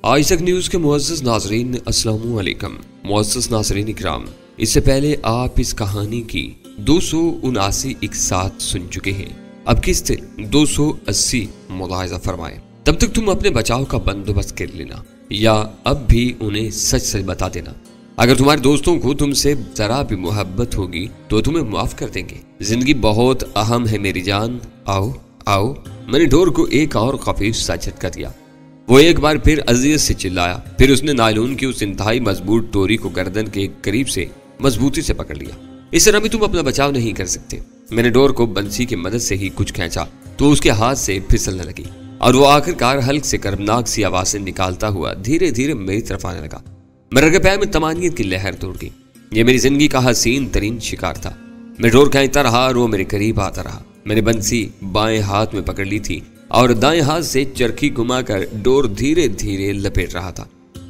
آج تک نیوز کے معزز ناظرین السلام علیکم۔ معزز ناظرین اکرام، اس سے پہلے آپ اس کہانی کی 279 ایک ساتھ سن چکے ہیں۔ اب قسط 280 ملاحظہ فرمائیں۔ تب تک تم اپنے بچاؤ کا بندوبست کر لینا یا اب بھی انہیں سچ سچ بتا دینا۔ اگر تمہارے دوستوں کو تم سے ذرا بھی محبت ہوگی تو تمہیں معاف کر دیں گے۔ زندگی بہت اہم ہے میری جان، آؤ آؤ۔ میں نے ڈور کو ایک اور خفیف سا جھٹکا دیا۔ وہ ایک بار پھر اذیت سے چلایا، پھر اس نے نائلون کی اس انتہائی مضبوط ڈوری کو گردن کے قریب سے مضبوطی سے پکڑ لیا۔ اس طرح بھی تم اپنا بچاؤ نہیں کر سکتے۔ میں نے ڈور کو بنسی کی مدد سے ہی کچھ کھینچا تو اس کے ہاتھ سے پھسلنے لگی اور وہ آخر کار حلق سے کربناک سی آوازیں نکالتا ہوا دھیرے دھیرے میری طرف آنے لگا۔ میرے رگے پیر میں طمانینت کی لہر دوڑ گئی۔ یہ میری زندگی کا حسین ترین شکار تھا۔ میں ڈور کھینچتا رہا اور وہ میرے قریب آتا رہا۔ میں نے بنسی بائیں ہاتھ میں پکڑ لی تھی اور دائیں ہاتھ سے چرخی گھما کر ڈور دھیرے دھیرے لپیٹ رہا تھا۔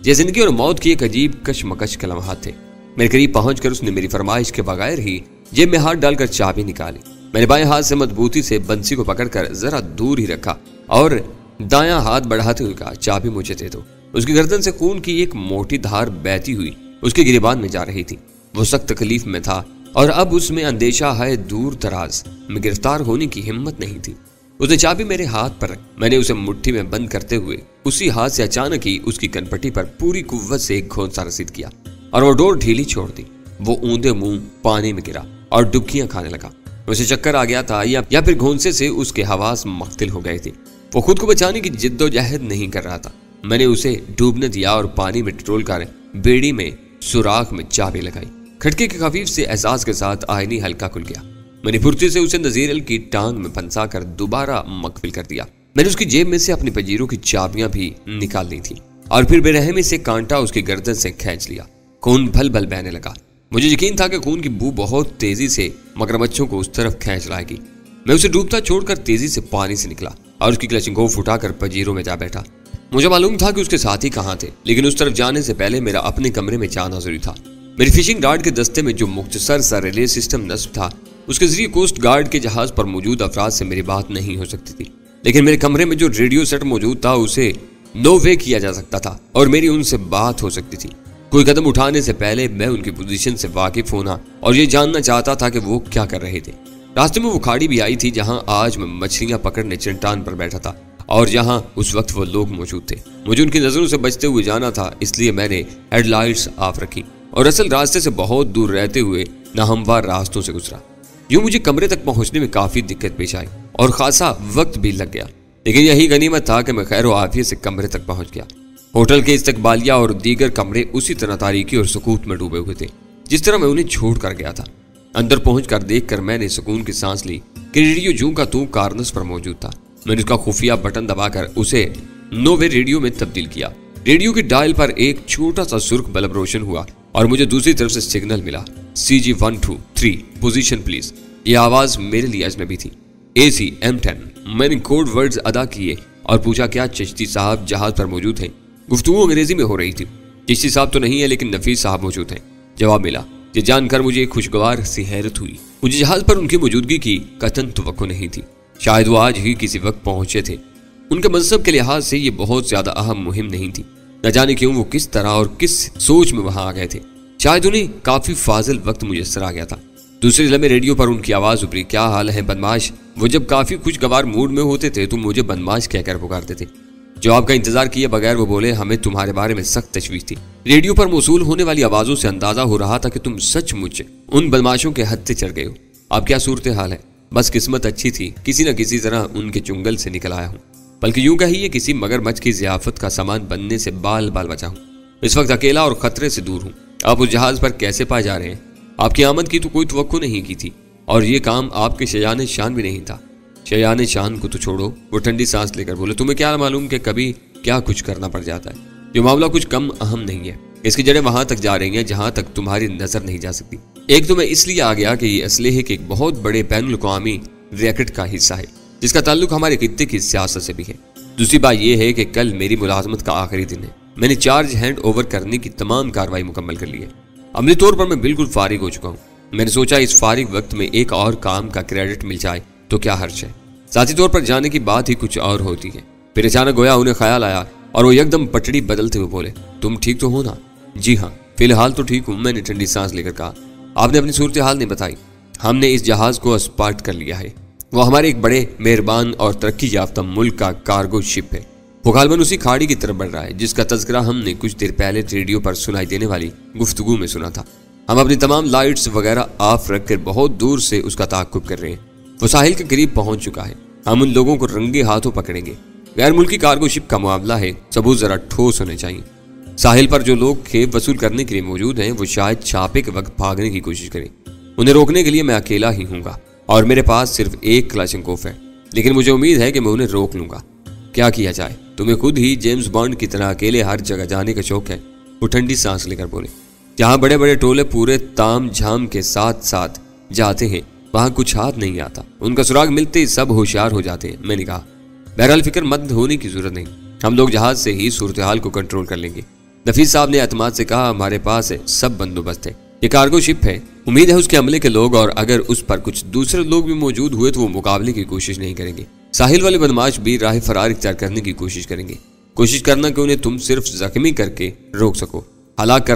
یہ زندگی اور موت کی ایک عجیب کشمکش کے لمحات تھے۔ میرے قریب پہنچ کر اس نے میری فرمائش کے بغیر ہی جیب میں ہاتھ ڈال کر چابی نکالی۔ میں نے بائیں ہاتھ سے مضبوطی سے بنسی کو پکڑ کر ذرا دور ہی رکھا اور دایاں ہاتھ بڑھاتے ہوئے کہا، چابی مجھے دے دو۔ اس کی گردن سے خون کی ایک موٹی دھار بہتی ہوئی اس کے گریبان میں جا رہی تھی۔ وہ سخت تکلیف میں تھا اور اب اس میں اندیشہ ہے دور دراز میں گرفتار ہونے کی ہمت نہیں تھی۔ اس نے چابی میرے ہاتھ پر رکھی۔ میں نے اسے مٹھی میں بند کرتے ہوئے اسی ہاتھ سے اچانک ہی اس کی کنپٹی پر پوری قوت سے ایک گھونسا رسید کیا اور وہ ڈور ڈھیلی چھوڑ دی۔ وہ اوندے منہ پانی میں گرا اور ڈبکیاں کھانے لگا۔ اسے چکر آ گیا تھا یا پھر گھونسے سے اس کے حواس مختل ہو گئے تھے۔ وہ خود کو بچانے کی جد و جہد نہیں کر رہا تھا۔ میں نے اسے ڈوبنے دیا اور پانی میں ٹٹول کر بیڑی میں سوراخ میں چابی لگائی۔ کھٹکے کے خفیف سے احساس کے ساتھ آئینی ہلکا کھل گیا۔ میں نے پھرتی سے اسے نذیرل کی ٹانگ میں پھنسا کر دوبارہ مقفل کر دیا۔ میں نے اس کی جیب میں سے اپنی پنجیروں کی چابیاں بھی نکال لی تھی اور پھر بے رحمی سے کانٹا اس کی گردن سے کھینچ لیا۔ خون بھل بھل بہنے لگا۔ مجھے یقین تھا کہ خون کی بو بہت تیزی سے مگرمچھوں کو اس طرف کھینچ لائے گی۔ میں اسے ڈوبتا چھوڑ کر تیزی سے پانی سے نکلا اور اس کی کلچنگ کو اٹھا کر پنجیروں میں جا بیٹھا۔ مجھے معلوم تھا کہ اس کے ساتھی کہاں تھے، لیکن اس طرف جانے سے پہلے میرا اپنے کمرے میں جانا ضروری تھا۔ میری فشنگ ڈارٹ کے دستے میں جو مختصر سا ریلے سسٹم نصب تھا، اس کے ذریعے کوسٹ گارڈ کے جہاز پر موجود افراد سے میری بات نہیں ہو سکتی تھی، لیکن میرے کمرے میں جو ریڈیو سیٹ موجود تھا اسے نو وے کیا جا سکتا تھا اور میری ان سے بات ہو سکتی تھی۔ کوئی قدم اٹھانے سے پہلے میں ان کی پوزیشن سے واقف ہونا اور یہ جاننا چاہتا تھا کہ وہ کیا کر رہے تھے۔ راستے میں وہ کھاڑی بھی آئی تھی جہاں آج میں مچھلیاں پکڑنے چٹان پر بیٹھا تھا اور جہاں اس وقت وہ لوگ موجود تھے۔ مجھے ان کی نظروں سے بچتے ہوئے جانا تھا، اس لیے میں نے ہیڈ لائٹس آف رکھی اور اصل راستے سے بہت دور رہتے ہوئے ناہموار راستوں سے گزرا۔ یوں مجھے کمرے تک پہنچنے میں کافی دقت پیش آئی اور خاصا وقت بھی لگ گیا، لیکن یہی غنیمت تھا کہ میں خیر و عافیت سے کمرے تک پہنچ گیا۔ ہوٹل کے استقبالیہ اور دیگر کمرے اسی طرح تاریکی اور سکوت میں ڈوبے ہوئے تھے جس طرح میں انہیں چھوڑ کر گیا تھا۔ اندر پہنچ کر دیکھ کر میں نے سکون کی سانس لی کہ ریڈیو جوں کا توں کارنس پر موجود تھا۔ میں نے اس کا خفیہ بٹن دبا کر اسے نو وے ریڈیو میں تبدیل کیا۔ ریڈیو کی ڈائل پر ایک چھوٹا سا سرخ بلب روشن ہوا اور مجھے دوسری طرف سے سگنل ملا، CG 123 پوزیشن پلیز۔ یہ آواز میرے لیے اجنبی تھی۔ AC M10۔ میں نے کوڈ ورڈز ادا کیے اور پوچھا، کیا چشتی صاحب جہاز پر موجود ہیں؟ گفتگو انگریزی میں ہو رہی تھی۔ چشتی صاحب تو نہیں ہے لیکن نفیس صاحب موجود ہیں، جواب ملا۔ یہ جان کر مجھے ایک خوشگوار سی حیرت ہوئی۔ مجھے جہاز پر ان کی موجودگی کی قطعاً توقع نہیں تھی۔ شاید وہ آج ہی کسی وقت پہنچے تھے۔ ان کے منصب کے لحاظ سے یہ بہت زیادہ اہم مہم نہیں تھی۔ نہ جانے کیوں وہ کس طرح اور کس سوچ میں وہاں آ گئے تھے۔ شاید انہیں کافی فاضل وقت میسر آ گیا تھا۔ دوسرے لمحے ریڈیو پر ان کی آواز ابھری، کیا حال ہے بدماش؟ وہ جب کافی خوشگوار موڈ میں ہوتے تھے تو مجھے بدماش کہہ کر پکارتے تھے۔ جواب کا انتظار کیے بغیر وہ بولے، ہمیں تمہارے بارے میں سخت تشویش تھی۔ ریڈیو پر موصول ہونے والی آوازوں سے اندازہ ہو رہا تھا کہ تم سچ مچ ان بدماشوں کے حد سے چڑھ گئے ہو۔ اب کیا صورتحال ہے؟ بس قسمت اچھی تھی، کسی نہ کسی طرح ان کے چنگل سے نکل آیا ہوں، بلکہ یوں کہیے کسی مگرمچھ کی ضیافت کا سامان بننے سے بال بال بچا ہوں۔ اس وقت اکیلا اور خطرے سے دور ہوں۔ آپ اس جہاز پر کیسے پائے جا رہے ہیں؟ آپ کی آمد کی تو کوئی توقع نہیں کی تھی اور یہ کام آپ کے شایان شان بھی نہیں تھا۔ شایان شان کو تو چھوڑو، وہ ٹھنڈی سانس لے کر بولے، تمہیں کیا معلوم کہ کبھی کیا کچھ کرنا پڑ جاتا ہے۔ یہ معاملہ کچھ کم اہم نہیں ہے، اس کی جڑیں وہاں تک جا رہی ہیں جہاں تک تمہاری نظر نہیں جا سکتی۔ ایک تو میں اس لیے آ گیا کہ یہ اسلحے کے ایک بہت بڑے بین الاقوامی ریکٹ کا حصہ ہے جس کا تعلق ہمارے خطے کی سیاست سے بھی ہے۔ دوسری بات یہ ہے کہ کل میری ملازمت کا آخری دن ہے۔ میں نے چارج ہینڈ اوور کرنے کی تمام کارروائی مکمل کر لی ہے۔ عملی طور پر میں بالکل فارغ ہو چکا ہوں۔ میں نے سوچا اس فارغ وقت میں ایک اور کام کا کریڈٹ مل جائے تو کیا حرج ہے۔ ذاتی طور پر جانے کی بات ہی کچھ اور ہوتی ہے۔ پھر اچانک گویا انہیں خیال آیا और वो एकदम पटड़ी बदलते हुए बोले, तुम ठीक तो हो ना? जी हाँ, फिलहाल तो ठीक हूँ, मैंने ठंडी सांस लेकर कहा। आपने अपनी सूरत हाल नहीं बताई। हमने इस जहाज को स्पॉट कर लिया है। वो हमारे एक बड़े मेहरबान और तरक्की याफ्ता मुल्क का कार्गो शिप है। वो गालबन उसी खाड़ी की तरफ बढ़ रहा है जिसका तज़किरा हमने कुछ देर पहले रेडियो पर सुनाई देने वाली गुफ्तगू में सुना था। हम अपनी तमाम लाइट्स वगैरह ऑफ रखकर बहुत दूर से उसका ताक़ुब कर रहे हैं। वो साहिल के करीब पहुंच चुका है। हम उन लोगों को रंगे हाथों पकड़ेंगे। गैर मुल्की कार्गो शिप का मामला है, सबूत जरा ठोस होने चाहिए। साहिल पर जो लोग खेप वसूल करने के लिए मौजूद हैं वो शायद छापे के वक्त भागने की कोशिश करें। उन्हें रोकने के लिए मैं अकेला ही हूँगा और मेरे पास सिर्फ एक क्लाशनकोफ है, लेकिन मुझे उम्मीद है कि मैं उन्हें रोक लूंगा। क्या किया जाए? तुम्हें खुद ही जेम्स बॉन्ड की तरह अकेले हर जगह जाने का शौक है। वो ठंडी सांस लेकर बोले, जहाँ बड़े बड़े टोले पूरे ताम झाम के साथ साथ जाते हैं वहां कुछ हाथ नहीं आता। उनका सुराग मिलते ही सब होशियार हो जाते हैं। मैंने कहा, बहरहाल फिक्र मत होने की जरूरत नहीं, हम लोग जहाज से ही सूरत हाल को कंट्रोल कर लेंगे। नफीस साहब ने एतमाद से कहा, हमारे पास सब बंदोबस्त है। ये कार्गो शिप है, उम्मीद है उसके अमले के लोग, और अगर उस पर कुछ दूसरे लोग भी मौजूद हुए तो वो मुकाबले की कोशिश नहीं करेंगे। साहिल वाले बदमाश भी राह फरार इख्तियार करने की कोशिश करेंगे। कोशिश करना कि उन्हें तुम सिर्फ जख्मी करके रोक सको, हलाक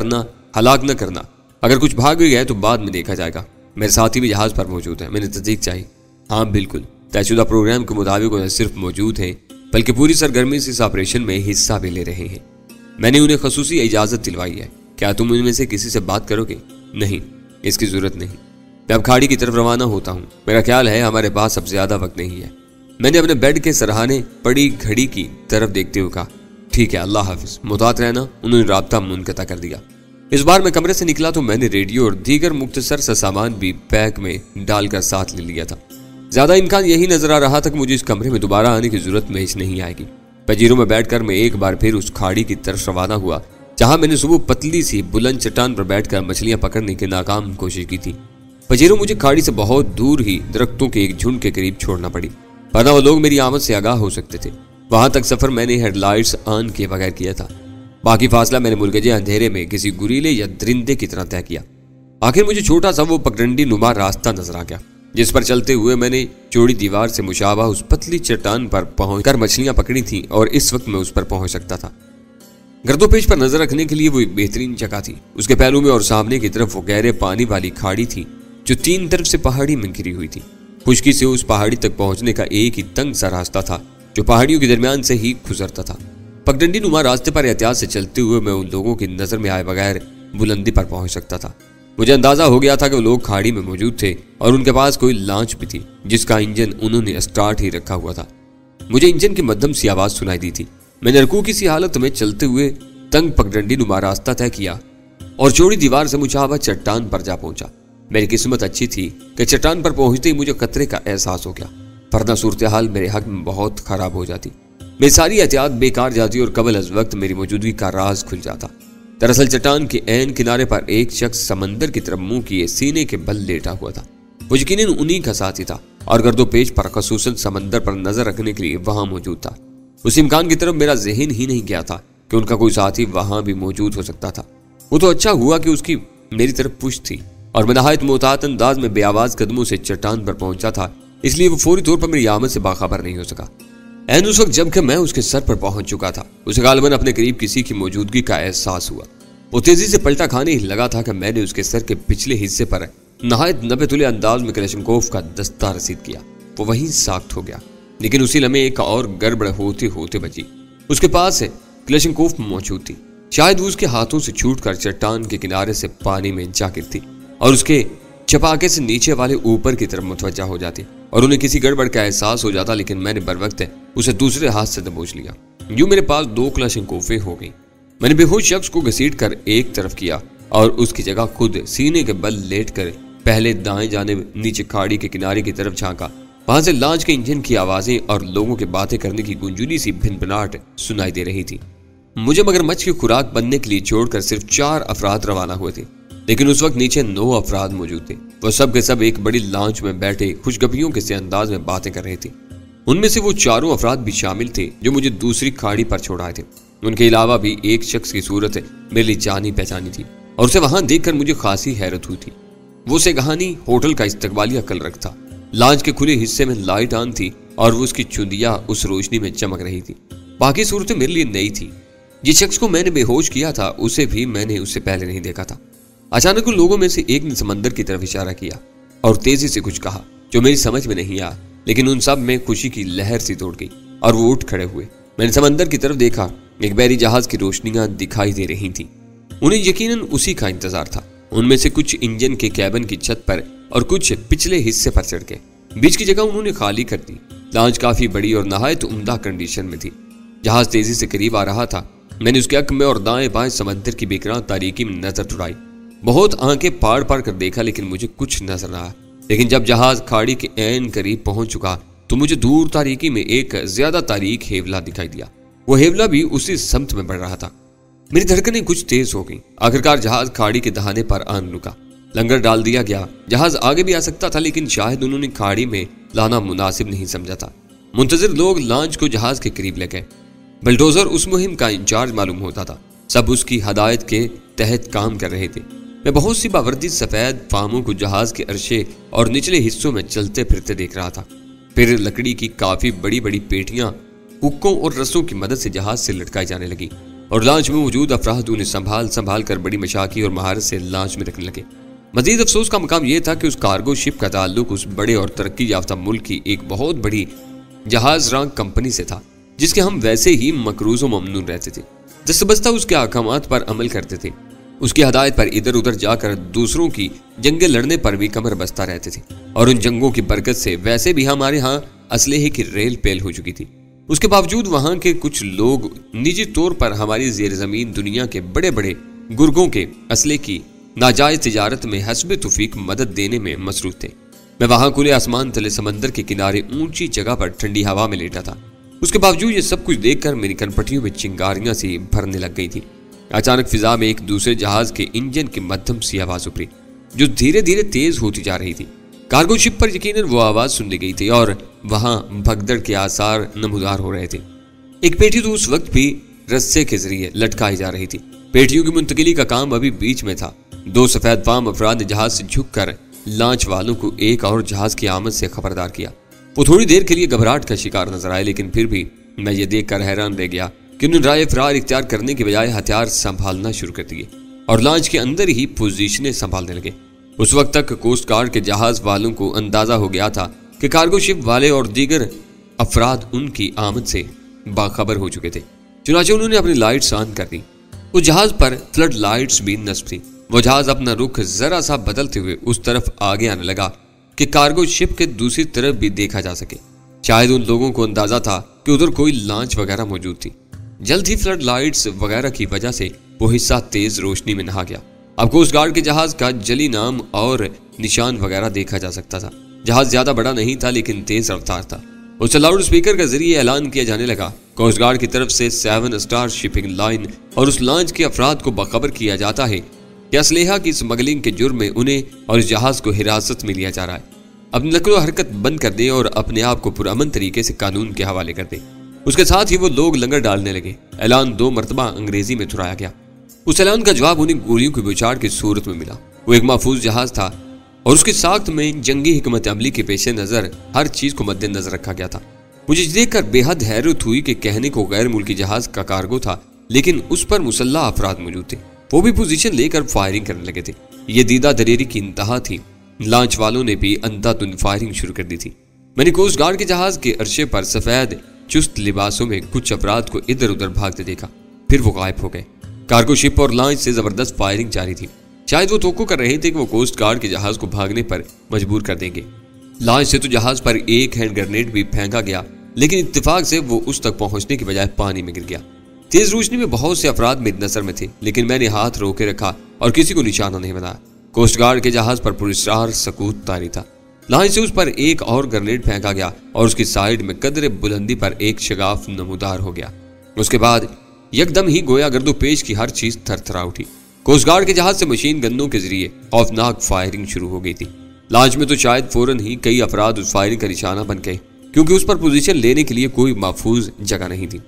न करना। अगर कुछ भाग भी गए तो बाद में देखा जाएगा। मेरे साथी भी जहाज पर मौजूद है। मैंने तस्दीक चाहिए। हाँ बिल्कुल, तयशुदा प्रोग्राम के मुताबिक वो न सिर्फ मौजूद हैं बल्कि पूरी सरगर्मी से इस ऑपरेशन में हिस्सा भी ले रहे हैं। मैंने उन्हें खसूसी इजाजत दिलवाई है। क्या तुम उनमें से किसी से बात करोगे? नहीं, इसकी जरूरत नहीं। मैं अब खाड़ी की तरफ रवाना होता हूँ। मेरा ख्याल है हमारे पास अब ज्यादा वक्त नहीं है। मैंने अपने बेड के सरहाने पड़ी घड़ी की तरफ देखते हुए कहा, ठीक है, अल्लाह हाफिज, मुतात रहना। उन्होंने राब्ता मुनक़ता कर दिया। इस बार मैं कमरे से निकला तो मैंने रेडियो और दीगर मुख्तसर सा सामान भी पैक में डालकर साथ ले लिया था। ज्यादा इम्कान यही नजर आ रहा था कि मुझे इस कमरे में दोबारा आने की जरूरत महज नहीं आएगी। पजीरों में बैठकर मैं एक बार फिर उस खाड़ी की तरफ रवाना हुआ जहां मैंने सुबह पतली सी बुलंद चट्टान पर बैठकर मछलियां पकड़ने की नाकाम कोशिश की थी। पजीरों मुझे खाड़ी से बहुत दूर ही दरख्तों के एक झुंड के करीब छोड़ना पड़ी, वरना वो लोग मेरी आमद से आगाह हो सकते थे। वहां तक सफर मैंने हेडलाइट्स ऑन किए बगैर किया था। बाकी फासला मैंने मुलगजे अंधेरे में किसी गुरीले या दरिंदे की तरह तय किया। आखिर मुझे छोटा सा वो पगडंडी नुमा रास्ता नजर आ गया जिस पर चलते हुए मैंने चौड़ी दीवार से मुशाबा उस पतली चट्टान पर पहुंचकर मछलियां पकड़ी थी, और इस वक्त मैं उस पर पहुंच सकता था। गर्दोपेश पर नजर रखने के लिए वो एक बेहतरीन जगह थी। उसके पहलू में और सामने की तरफ वो गहरे पानी वाली खाड़ी थी जो तीन तरफ से पहाड़ी में घिरी हुई थी। खुश्की से उस पहाड़ी तक पहुंचने का एक ही तंग सा रास्ता था जो पहाड़ियों के दरमियान से ही गुजरता था। पगडंडी नुमा रास्ते पर एहतियात से चलते हुए मैं उन लोगों की नजर में आए बगैर बुलंदी पर पहुंच सकता था। मुझे अंदाजा हो गया था कि वो लोग खाड़ी में मौजूद थे और उनके पास कोई लॉन्च भी थी जिसका इंजन उन्होंने स्टार्ट ही रखा हुआ था। मुझे इंजन की मध्यम सी आवाज सुनाई दी थी। मैंने रकूकी सी हालत में चलते हुए तंग पगडंडी नुमा रास्ता तय किया और चौड़ी दीवार से मुशाबा चट्टान पर जा पहुंचा। मेरी किस्मत अच्छी थी कि चट्टान पर पहुंचते ही मुझे खतरे का एहसास हो गया, वरना सूरत हाल मेरे हक में बहुत खराब हो जाती। मेरी सारी एहतियात बेकार जाती और कबल अज वक्त मेरी मौजूदगी का राज खुल जाता। दरअसल चट्टान के ऐन किनारे पर एक शख्स समंदर की तरफ मुंह किए सीने के बल लेटा हुआ था। वो यकीनन उन्हीं का साथी था और गर्दोपेश पर खसूसन समंदर पर नजर रखने के लिए वहां मौजूद था। उस इम्कान की तरफ मेरा जहन ही नहीं गया था कि उनका कोई साथी वहां भी मौजूद हो सकता था। वो तो अच्छा हुआ कि उसकी मेरी तरफ पुश्त थी और मैं नहायत मोहतात अंदाज में बेआवाज कदमों से चट्टान पर पहुंचा था, इसलिए वो फौरी तौर पर मेरी आमद से बाखबर नहीं हो सका। ऐन उस वक्त जबकि मैं उसके सर पर पहुंच चुका था, उसे गालिबन अपने करीब किसी की मौजूदगी का एहसास हुआ। वो तेजी से पलटा खाने ही लगा था कि मैंने उसके सर के पिछले हिस्से पर नहायत नबेतुले अंदाज में कलशनकोफ का दस्ता रसीद किया। वो वहीं साख्त हो गया, लेकिन उसी लम्हे एक और गड़बड़ होते होते बची। उसके पास कलशनकोफ मौजूद थी। शायद वो उसके हाथों से छूटकर चट्टान के किनारे से पानी में जा गिरती और उसके चपाके से नीचे वाले ऊपर की तरफ मुतवज्जा हो जाती और उन्हें किसी गड़बड़ का एहसास हो जाता, लेकिन मैंने बरवक्त उसे दूसरे हाथ से दबोच लिया। यूं मेरे पास 2 कलशनकोफें हो गई। मैंने बेहोश शख्स को घसीट कर एक तरफ किया और उसकी जगह खुद सीने के बल लेट कर पहले दाएं जानिब नीचे खाड़ी के किनारे की तरफ झांका। वहां से लॉन्च के इंजन की आवाजें और लोगों के बातें करने की गुंजुली सी भिनभिनाहट सुनाई दे रही थी। मुझे मगरमच्छ की खुराक बनने के लिए छोड़कर सिर्फ 4 अफराद रवाना हुए थे, लेकिन उस वक्त नीचे 9 अफराद मौजूद थे। वो सब के सब एक बड़ी लॉन्च में बैठे खुशगपियों के से अंदाज में बातें कर रहे थे। उनमें से वो 4 अफराद भी शामिल थे जो मुझे दूसरी खाड़ी पर छोड़ाए थे। उनके अलावा भी एक शख्स की सूरत मेरे लिए जानी पहचानी थी और उसे वहां देखकर मुझे खासी हैरत हुई थी। वो सेगहानी होटल का इस्तकबालिया कलरक था। लॉन्च के खुले हिस्से में लाइट ऑन थी और वो उसकी चुंदिया उस रोशनी में चमक रही थी। बाकी सूरतें मेरे लिए नई थी। जिस शख्स को मैंने बेहोश किया था उसे भी मैंने उससे पहले नहीं देखा था। अचानक उन लोगों में से एक ने समंदर की तरफ इशारा किया और तेजी से कुछ कहा जो मेरी समझ में नहीं आया, लेकिन उन सब में खुशी की लहर सी दौड़ गई और वो उठ खड़े हुए। मैंने समंदर की तरफ देखा, एक बहरी जहाज की रोशनियां दिखाई दे रही थी। उन्हें यकीनन उसी का इंतजार था। उनमें से कुछ इंजन के कैबिन की छत पर और कुछ पिछले हिस्से पर चढ़ गए। बीच की जगह उन्होंने खाली कर दी। लॉन्च काफी बड़ी और नहायत उम्दा कंडीशन में थी। जहाज तेजी से करीब आ रहा था। मैंने उसके हक में और दाएं बाएं समंदर की बेकरार तारीकी में नजर दौड़ाई। बहुत आंखें पाड़ पाड़ कर देखा, लेकिन मुझे कुछ नजर न आया। लेकिन जब जहाज खाड़ी के ऐन करीब पहुंच चुका तो मुझे दूर तारीकी में एक ज्यादा तारीक हेवला दिखाई दिया। वो हेवला भी उसी समत में बढ़ रहा था। मेरी धड़कनें कुछ तेज हो गईं। आखिरकार जहाज खाड़ी के दहाने पर आन रुका। लंगर डाल दिया गया। जहाज आगे भी आ सकता था, लेकिन शायद उन्होंने खाड़ी में लाना मुनासिब नहीं समझा था। मुंतजिर लोग लॉन्च को जहाज के करीब ले गए। बुलडोजर उस मुहिम का इंचार्ज मालूम होता था। सब उसकी हदायत के तहत काम कर रहे थे। मैं बहुत सी बावर्दी सफेद फार्मों को जहाज के अरशे और निचले हिस्सों में चलते फिरते देख रहा था। फिर लकड़ी की काफी बड़ी बड़ी पेटियां हुक्कों और रस्सों की मदद से जहाज से लटकाई जाने लगी और लॉन्च में मौजूद अफराद उन्हें संभाल कर बड़ी मशाकी और महारत से लॉन्च में रखने लगे। मजीद अफसोस का मकाम यह था कि उस कार्गो शिप का ताल्लुक उस बड़े और तरक्की याफ्ता मुल्क की एक बहुत बड़ी जहाज रांग कंपनी से था, जिसके हम वैसे ही मकरूज और ममनून रहते थे। दस्तबस्ता उसके अहकामात पर अमल करते थे। उसकी हदायत पर इधर उधर जाकर दूसरों की जंगें लड़ने पर भी कमर बस्ता रहते थे और उन जंगों की बरकत से वैसे भी हमारे यहाँ असलहे की रेल पेल हो चुकी थी। उसके बावजूद वहां के कुछ लोग निजी तौर पर हमारी जेर जमीन दुनिया के बड़े बड़े गुर्गों के असले की नाजायज तिजारत में हस्बे तौफीक मदद देने में मसरूफ थे। मैं वहां खुले आसमान तले समंदर के किनारे ऊंची जगह पर ठंडी हवा में लेटा था। उसके बावजूद ये सब कुछ देखकर मेरी कनपटियों में चिंगारियां सी भरने लग गई थी। अचानक फिजा में एक दूसरे जहाज के इंजन की मध्यम सी आवाज उभरी, जो धीरे धीरे तेज होती जा रही थी। कार्गो शिप पर यकीनन वो आवाज सुन ली गई थी और वहां भगदड़ के आसार नमूदार हो रहे थे। एक पेटी तो उस वक्त भी रस्से के जरिए लटकाई जा रही थी। पेटियों की मुंतकिली का काम अभी बीच में था। दो सफेद फार्म अफराद ने जहाज से झुककर लॉन्च वालों को एक और जहाज की आमद से खबरदार किया। वो थोड़ी देर के लिए घबराहट का शिकार नजर आए, लेकिन फिर भी मैं ये देखकर हैरान रह गया कि उन्होंने राय फरार इख्तियार करने के बजाय हथियार संभालना शुरू कर दिए और लॉन्च के अंदर ही पोजीशनें संभालने लगे। उस वक्त तक कोस्ट गार्ड के जहाज वालों को अंदाजा हो गया था कि कार्गो शिप वाले और दीगर अफराद उनकी आमद से बाखबर हो चुके थे। चुनांचे उन्होंने अपनी लाइट्स ऑन कर दी। उस जहाज पर फ्लड लाइट्स भी नस्ब थी। वो जहाज अपना रुख जरा सा बदलते हुए उस तरफ आगे आने लगा कि कार्गो शिप के दूसरी तरफ भी देखा जा सके। शायद उन लोगों को अंदाजा था कि उधर कोई लॉन्च वगैरह मौजूद थी। जल्द ही फ्लड लाइट्स वगैरह की वजह से वो हिस्सा तेज रोशनी में नहा गया। अब कोस्ट गार्ड के जहाज का जली नाम और निशान वगैरह देखा जा सकता था। जहाज ज्यादा बड़ा नहीं था, लेकिन तेज रफ्तार था। उस लाउड स्पीकर के जरिए ऐलान किया जाने लगा। कोस्ट गार्ड की तरफ से 7 स्टार शिपिंग लाइन और उस लॉन्च के अफराद को बाखबर किया जाता है कि असलेहा की स्मगलिंग के जुर्म में उन्हें और इस जहाज को हिरासत में लिया जा रहा है। अपनी नकलो हरकत बंद कर दें और अपने आप को पुरअमन तरीके से कानून के हवाले कर दें। उसके साथ ही वो लोग लंगर डालने लगे। ऐलान 2 मरतबा अंग्रेजी में दोहराया गया। उस ऐलान का जवाब उन्हें गोलियों की बौछार की सूरत में मिला। वो एक महफूज जहाज था और उसकी साख्त में जंगी हिकमत अमली के पेश नजर हर चीज को मद्देनजर रखा गया था। मुझे देखकर बेहद हैरत हुई कि कहने को गैर मुल्की जहाज का कार्गो था, लेकिन उस पर मुसल्लह अफराद मौजूद थे। वो भी पोजीशन लेकर फायरिंग करने लगे थे। ये दीदा दलेरी की इंतहा थी। लॉन्च वालों ने भी अंधाधुंध फायरिंग शुरू कर दी थी। मैंने कोस्ट गार्ड के जहाज के अरशे पर सफेद चुस्त लिबासों में कुछ अफराद को इधर उधर भागते देखा, फिर वो गायब हो गए। कार्गो शिप और लॉन्च से जबरदस्त फायरिंग जारी थी। शायद वो तोको कर रहे थे कि वो कोस्ट गार्ड के जहाज को भागने पर मजबूर कर देंगे। लॉन्च से तो जहाज पर एक हैंड ग्रेनेड भी फेंका गया, लेकिन इत्तेफाक से वो उस तक पहुंचने की बजाय पानी में गिर गया। तेज रोशनी में बहुत से अफराद मेरी नजर में थे, लेकिन मैंने हाथ रोके रखा और किसी को निशाना नहीं बनाया। कोस्ट गार्ड के जहाज पर पुरस्कार सकूत तारी था। लॉन्च से उस पर एक और ग्रेनेड फेंका गया और उसकी साइड में कदरे बुलंदी पर एक शगाफ नमूदार हो गया। उसके बाद यकदम ही गोया गर्दो पेश की हर चीज थरथरा उठी। कोस्ट गार्ड के जहाज से मशीन गन्नों के जरिए खौफनाक फायरिंग शुरू हो गई थी। लॉन्च में तो शायद फौरन ही कई अफराद उस फायरिंग का निशाना बन गए, क्योंकि उस पर पोजीशन लेने के लिए कोई महफूज जगह नहीं थी।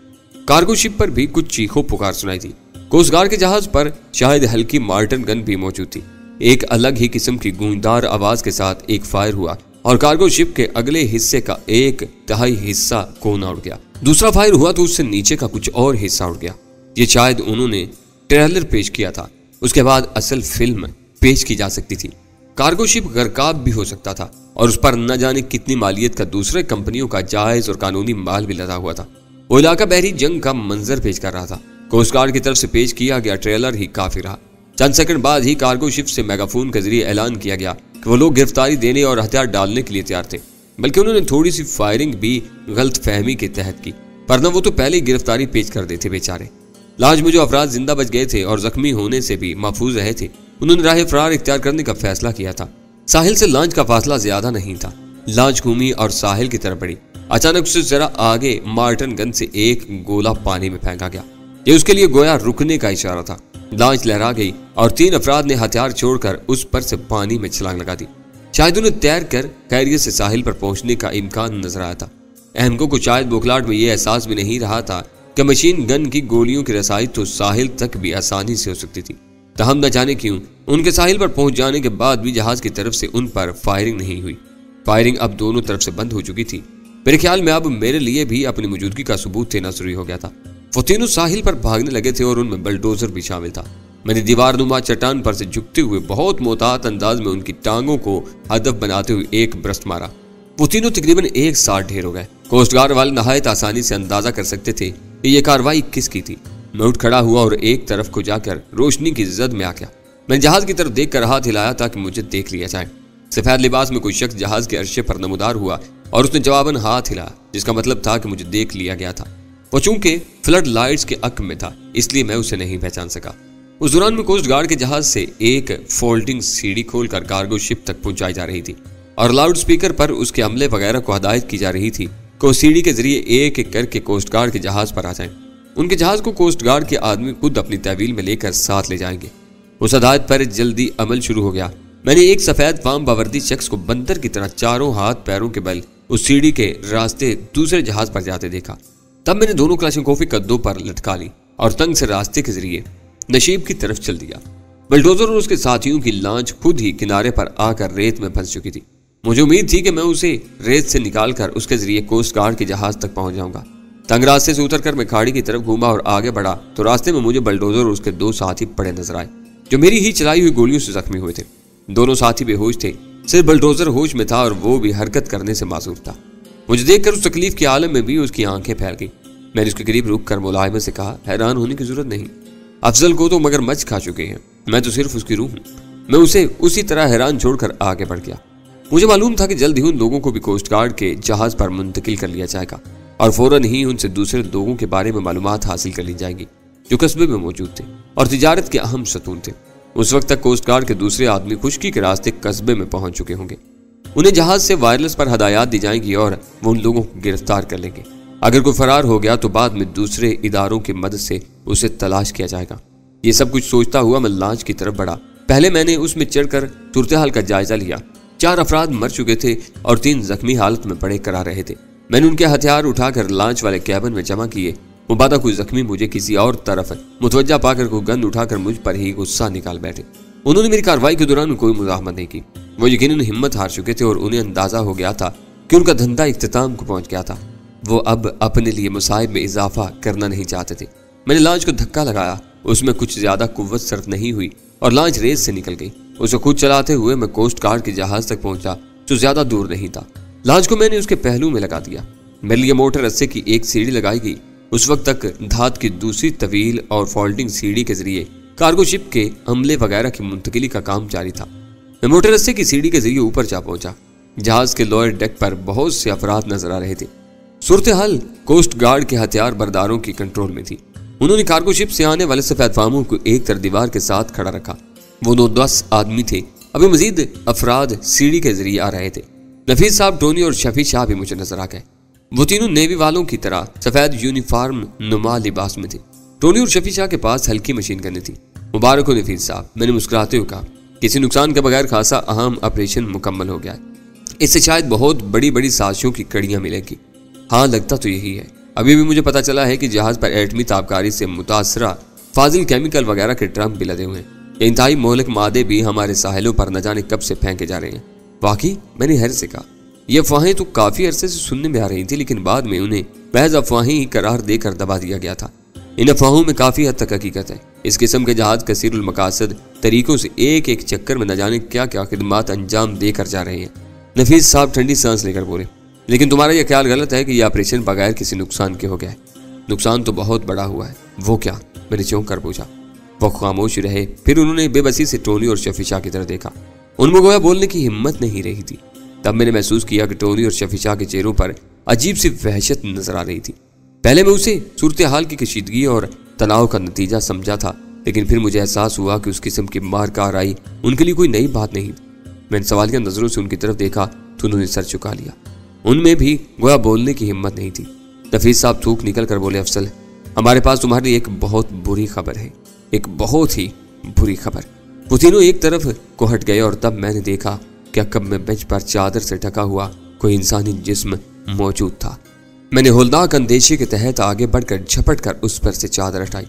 कार्गो शिप पर भी कुछ चीखों पुकार सुनाई थी। कोस्ट गार्ड के जहाज पर शायद हल्की मार्टन गन भी मौजूद थी। एक अलग ही किस्म की गूंजदार आवाज के साथ एक फायर हुआ और कार्गो शिप के अगले हिस्से का 1/3 हिस्सा कोना उड़ गया। दूसरा फायर हुआ तो उससे नीचे का कुछ और हिस्सा उड़ गया। ये शायद उन्होंने ट्रेलर पेश किया था, उसके बाद असल फिल्म पेश की जा सकती थी। कार्गो शिप गरकाब भी हो सकता था और उस पर न जाने कितनी मालियत का दूसरे कंपनियों का जायज और कानूनी माल भी लदा हुआ था। वो इलाका बहरी जंग का मंजर पेश कर रहा था। कोस्ट गार्ड की तरफ से पेश किया गया ट्रेलर ही काफी रहा। चंद सेकंड बाद ही कार्गो शिप से मेगाफोन के जरिए ऐलान किया गया कि वो लोग गिरफ्तारी देने और हथियार डालने के लिए तैयार थे, बल्कि उन्होंने थोड़ी सी फायरिंग भी गलत फहमी के तहत की, वरना वो तो पहले ही गिरफ्तारी पेश कर देते बेचारे। लाज में जो अफराद जिंदा बच गए थे और जख्मी होने से भी महफूज रहे थे, उन्होंने राह फरार इख्तियार करने का फैसला किया था। साहिल से लॉन्च का फासला ज्यादा नहीं था। लॉन्च घूमी और साहिल की तरफ बढ़ी। अचानक उससे जरा आगे मार्टन गन से एक गोला पानी में फेंका गया। ये उसके लिए गोया रुकने का इशारा था। लॉन्च लहरा गई और 3 अफराद ने हथियार छोड़कर उस पर से पानी में छलांग लगा दी। शायद उन्हें तैर कर खैरियत से साहिल पर पहुंचने का इम्कान नजर आया था। अहमको को शायद बुखलाहट में यह एहसास भी नहीं रहा था कि मशीन गन की गोलियों की रसाई तो साहिल तक भी आसानी से हो सकती थी। तहम न जाने क्यों उनके साहिल पर पहुंच जाने के बाद भी जहाज की तरफ से उन पर फायरिंग नहीं हुई। फायरिंग अब दोनों तरफ से बंद हो चुकी थी। मेरे ख्याल में अब मेरे लिए भी अपनी मौजूदगी का सबूत देना शुरू हो गया था। वो तीनों साहिल पर भागने लगे थे और उनमें बुलडोजर भी शामिल था। मैंने दीवार नुमा चट्टान पर से झुकते हुए बहुत मोहतात अंदाज में उनकी टांगों को हदफ बनाते हुए एक ब्रस्ट मारा। वो तीनों तकरीबन एक साथ ढेर हो गए। कोस्ट गार्ड वाले नहायत आसानी से अंदाजा कर सकते थे कि ये कार्रवाई किसकी थी। मैं उठ खड़ा हुआ और एक तरफ को जाकर रोशनी की जद में आ गया। मैंने जहाज की तरफ देखकर हाथ हिलाया ताकि मुझे देख लिया जाए। सफेद लिबास में कोई शख्स जहाज के अर्शे पर नमूदार हुआ और उसने जवाबन हाथ हिलाया, जिसका मतलब था कि मुझे देख लिया गया था। वो चूंकि फ्लड लाइट्स के अक में था, इसलिए मैं उसे नहीं पहचान सका। उस दौरान में कोस्ट गार्ड के जहाज से एक फोल्डिंग सीढ़ी खोलकर कार्गो शिप तक पहुंचाई जा रही थी और लाउड स्पीकर पर उसके अमले वगैरह को हदायत की जा रही थी कि वो सीढ़ी के जरिए एक एक करके कोस्ट गार्ड के जहाज पर आ जाएं। उनके जहाज को कोस्ट गार्ड के आदमी खुद अपनी तहवील में लेकर साथ ले जाएंगे। उस हदायत पर जल्दी अमल शुरू हो गया। मैंने एक सफेद फार्म बावर्दी शख्स को बंदर की तरह चारों हाथ पैरों के बल उस सीढ़ी के रास्ते दूसरे जहाज पर जाते देखा। तब मैंने दोनों क्लाशिनकोफ कद्दों पर लटका ली और तंग से रास्ते के जरिए नशीब की तरफ चल दिया। बुलडोजर और उसके साथियों की लॉन्च खुद ही किनारे पर आकर रेत में फंस चुकी थी। मुझे उम्मीद थी कि मैं उसे रेत से निकालकर उसके जरिए कोस्ट गार्ड के जहाज तक पहुंच जाऊंगा। तंग रास्ते से उतरकर मैं खाड़ी की तरफ घूमा और आगे बढ़ा तो रास्ते में मुझे बुलडोजर और उसके 2 साथी पड़े नजर आए, जो मेरी ही चलाई हुई गोलियों से जख्मी हुए थे। दोनों साथी बेहोश थे, सिर्फ बुलडोजर होश में था और वो भी हरकत करने से मासूम था। मुझे देखकर उस तकलीफ के आलम में भी उसकी आंखें फैल गई। मैंने उसके करीब रुक कर मुलायमे से कहा, हैरान होने की जरूरत नहीं, अफजल को तो मगरमच्छ खा चुके हैं, मैं तो सिर्फ उसकी रूह हूँ। मैं उसे उसी तरह हैरान छोड़कर आगे बढ़ गया। मुझे मालूम था कि जल्द ही उन लोगों को भी कोस्ट गार्ड के जहाज पर मुंतकिल कर लिया जाएगा और फौरन ही उनसे दूसरे लोगों के बारे में मालूमात हासिल कर ली जाएंगी जो कस्बे में मौजूद थे और तिजारत के अहम सतून थे। उस वक्त तक कोस्ट गार्ड के दूसरे आदमी खुश्की के रास्ते कस्बे में पहुंच चुके होंगे। उन्हें जहाज से वायरलेस पर हदायत दी जाएंगी और वो उन लोगों को गिरफ्तार कर लेंगे। अगर कोई फरार हो गया तो बाद में दूसरे इदारों की मदद से उसे तलाश किया जाएगा। ये सब कुछ सोचता हुआ मैं लॉन्च की तरफ बढ़ा। पहले मैंने उसमें चढ़कर सूरत हाल का जायजा लिया। 4 अफराद मर चुके थे और 3 जख्मी हालत में पड़े करा रहे थे। मैंने उनके हथियार उठाकर लॉन्च वाले कैबिन में जमा किए। मुबादा कोई जख्मी मुझे किसी और तरफ मुतवज्जा पाकर कोई गन उठाकर मुझ पर ही गुस्सा निकाल बैठे। उन्होंने मेरी कार्रवाई के दौरान कोई मुजाहमत नहीं की। वो यकीनन हिम्मत हार चुके थे और उन्हें अंदाजा हो गया था कि उनका धंधा इख्तिताम को पहुंच गया था। वो अब अपने लिए मुसाइब में इजाफा करना नहीं चाहते थे। मैंने लॉन्च को धक्का लगाया, उसमें कुछ ज्यादा कुव्वत सर्फ नहीं हुई और लॉन्च रेस से निकल गई। उसे खुद चलाते हुए मैं कोस्ट गार्ड के जहाज तक पहुंचा जो ज्यादा दूर नहीं था। लॉन्च को मैंने उसके पहलू में लगा दिया। मेरे लिए मोटर रस्से की एक सीढ़ी लगाई गई। उस वक्त तक धात की दूसरी तवील और फोल्डिंग सीढ़ी के जरिए कार्गो शिप के अमले वगैरह की मुंतकिली का काम जारी था। मैं मोटर रस्से की सीढ़ी के जरिए ऊपर जा पहुंचा। जहाज के लोअर डेक पर बहुत से अफराद नजर आ रहे थे। सूरत हाल कोस्ट गार्ड के हथियार बरदारों की कंट्रोल में थी। उन्होंने कार्गो शिप से आने वाले सफेद फार्मों को एक तरफ दीवार के साथ खड़ा रखा। वो 9-10 आदमी थे। अभी मजीद अफराद सीढ़ी के जरिए आ रहे थे। नफीस साहब, टोनी और शफी शाह भी मुझे नजर आ गए। वो तीनों नेवी वालों की तरह सफेद यूनिफॉर्म नुमा लिबास में थे। टोनी और शफी शाह के पास हल्की मशीन गनें थी। मुबारक हो नफीस साहब, मैंने मुस्कुराते हुए कहा। किसी नुकसान के बगैर खासा अहम ऑपरेशन मुकम्मल हो गया है। इससे शायद बहुत बड़ी बड़ी साजिशों की कड़ियां मिलेंगी। हाँ, लगता तो यही है। अभी भी मुझे पता चला है कि जहाज पर एटमी ताबकारी से मुतासरा फाजिल केमिकल वगैरह के ड्रम भी लदे हुए हैं। इंतहाई मोहलिक मादे भी हमारे साहिलों पर न जाने कब से फेंके जा रहे हैं। वाकई, मैंने हैरत से कहा। یہ افواہیں تو کافی عرصے سے سننے میں آ رہی تھی، لیکن بعد میں انہیں محض افواہیں ہی قرار دے کر دبا دیا گیا تھا۔ ان افواہوں میں کافی حد تک حقیقت ہے۔ اس قسم کے جہاز کثیر المقاصد طریقوں سے ایک ایک چکر میں نہ جانے کیا کیا خدمات انجام دے کر جا رہے ہیں۔ نفیس صاحب ٹھنڈی سانس لے کر بولے، لیکن تمہارا یہ خیال غلط ہے کہ یہ آپریشن بغیر کسی نقصان کے ہو گیا ہے۔ نقصان تو بہت بڑا ہوا ہے۔ وہ کیا؟ میں نے چونک کر پوچھا۔ وہ خاموش رہے، پھر انہوں نے بے بسی سے ٹونی اور شفیع شاہ کی طرف دیکھا۔ ان میں گویا بولنے کی ہمت نہیں رہی تھی۔ تب میں نے محسوس کیا کہ ٹونی اور شفیع شاہ کے چہروں پر عجیب سی وحشت نظر آ رہی تھی۔ پہلے میں اسے صورتحال کی کشیدگی اور تناؤ کا نتیجہ سمجھا تھا، لیکن پھر مجھے احساس ہوا کہ اس قسم کی مار کارروائی ان کے لیے کوئی نئی بات نہیں تھی۔ میں نے سوالیہ نظروں سے ان کی طرف دیکھا تو انہوں نے سر چکا لیا۔ ان میں بھی گویا بولنے کی ہمت نہیں تھی۔ نفیس صاحب تھوک نکل کر بولے، افضل، ہمارے پاس تمہارے لیے ایک بہت بری خبر ہے، ایک بہت ہی بری خبر۔ وہ تینوں ایک طرف کو ہٹ گئے اور تب میں نے دیکھا کہ عقب میں بینچ پر چادر سے ڈھکا ہوا کوئی انسانی جسم موجود تھا۔ میں نے ہولناک اندیشے کے تحت آگے بڑھ کر جھپٹ کر اس پر سے چادر ہٹائی۔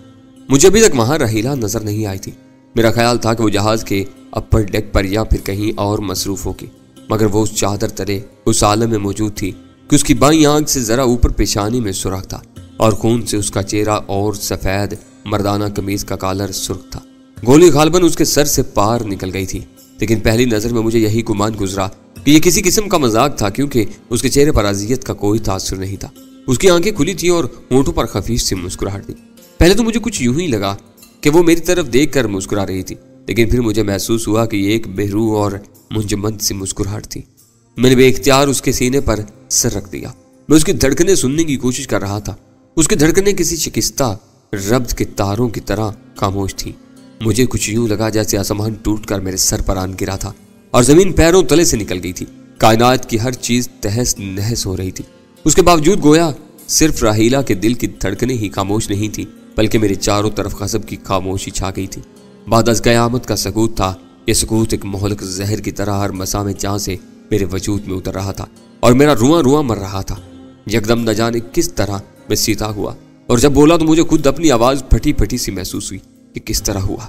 مجھے ابھی تک وہاں رحیلہ نظر نہیں آئی تھی۔ میرا خیال تھا کہ وہ جہاز کے اپر ڈیک پر یا پھر کہیں اور مصروف ہوگی، مگر وہ اس چادر تلے اس عالم میں موجود تھی کہ اس کی بائیں آنکھ سے ذرا اوپر پیشانی میں سوراخ تھا اور خون سے اس کا چہرہ اور سفید مردانہ قمیض کا کالر سرخ تھا۔ گولی غالباً اس کے سر سے پار نکل گئی تھی، لیکن پہلی نظر میں مجھے یہی گمان گزرا کہ یہ کسی قسم کا مذاق تھا، کیونکہ اس کے چہرے پر اذیت کا کوئی تاثر نہیں تھا۔ اس کی آنکھیں کھلی تھی اور ہونٹوں پر خفیف سی مسکراہٹ تھی۔ پہلے تو مجھے کچھ یوں ہی لگا کہ وہ میری طرف دیکھ کر مسکرا رہی تھی، لیکن پھر مجھے محسوس ہوا کہ یہ ایک بے روح اور منجمد سی مسکراہٹ تھی۔ میں نے بے اختیار اس کے سینے پر سر رکھ دیا۔ میں اس کی دھڑکنیں سننے کی کوشش کر رہا تھا۔ اس کی دھڑکنیں کسی شکستہ ربط کے تاروں کی طرح خاموش تھی۔ مجھے کچھ یوں لگا جیسے آسمان ٹوٹ کر میرے سر پر آن گرا تھا اور زمین پیروں تلے سے نکل گئی تھی۔ کائنات کی ہر چیز تہس نہس ہو رہی تھی۔ اس کے باوجود گویا صرف راحیلہ کے دل کی دھڑکنیں ہی خاموش نہیں تھی، بلکہ میرے چاروں طرف غضب کی خاموشی چھا گئی تھی۔ بعد از قیامت کا سکوت تھا۔ یہ سکوت ایک مہلک زہر کی طرح ہر مسا میں جہاں سے میرے وجود میں اتر رہا تھا اور میرا رواں رواں مر رہا تھا۔ یکدم نہ جانے کس طرح میں سیدھا ہوا، اور جب بولا تو مجھے خود اپنی آواز پھٹی پھٹی سی محسوس ہوئی کہ کس طرح ہوا۔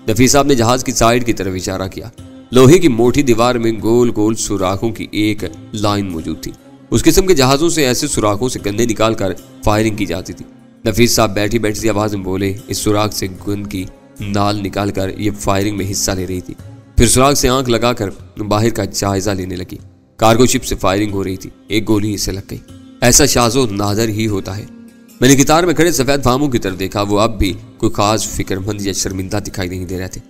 نفیس صاحب نے جہاز کی سائیڈ کی طرف اشارہ کیا۔ لوہے کی موٹی دیوار میں گول گول سوراخوں کی ایک لائن موجود تھی۔ اس قسم کے جہازوں سے ایسے سوراخوں سے گندے نکال کر فائرنگ کی جاتی تھی۔ نفیس صاحب بیٹھی بیٹھی سی آواز میں بولے، اس سوراخ سے گند کی نال نکال کر یہ فائرنگ میں حصہ لے رہی تھی۔ پھر سوراخ سے آنکھ لگا کر باہر کا جائزہ لینے لگی۔ کارگو شپ سے فائرنگ ہو رہی تھی۔ ایک گولی اسے لگ گئی۔ ایسا شاذ و نادر ہی ہوتا ہے۔ میں نے قطار میں کھڑے سفید فاموں کی طرف دیکھا۔ وہ اب بھی کوئی خاص فکر مند یا شرمندہ دکھائی نہیں دے رہے تھے،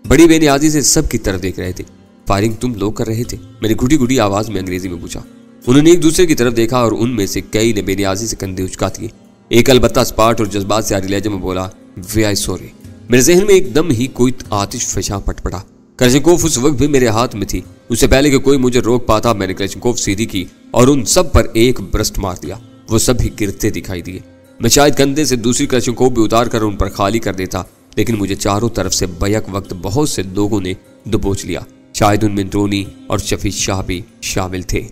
بڑی بے نیازی سے سب کی طرف دیکھ رہے تھے۔ فائرنگ تم لوگ کر رہے تھے؟ میں نے گھٹی گھٹی آواز میں انگریزی میں پوچھا۔ انہوں نے ایک دوسرے کی طرف دیکھا اور ان میں سے کئی نے بے نیازی سے کندھے اچکا دیے۔ ایک البتہ اسپاٹ اور جذبات سے آری لہجے میں بولا، وی آئی سوری۔ میرے ذہن میں ایک دم ہی کوئی آتش فشاں پٹ پڑا۔ کلاشنکوف اس وقت بھی میرے ہاتھ میں تھی۔ اس سے پہلے کہ کوئی مجھے روک پاتا، میں نے کلاشنکوف سیدھی کی اور ان سب پر ایک برسٹ مار دیا۔ وہ سب ہی گرتے دکھائی دیے۔ میں شاید کندھے سے دوسری کلاشنکوف بھی اتار کر ان پر خالی کر دیتا، لیکن مجھے چاروں طرف سے بیک وقت بہت سے لوگوں نے دبوچ لیا۔ شاید ان میں ٹونی اور شفیع شاہ بھی شامل تھے۔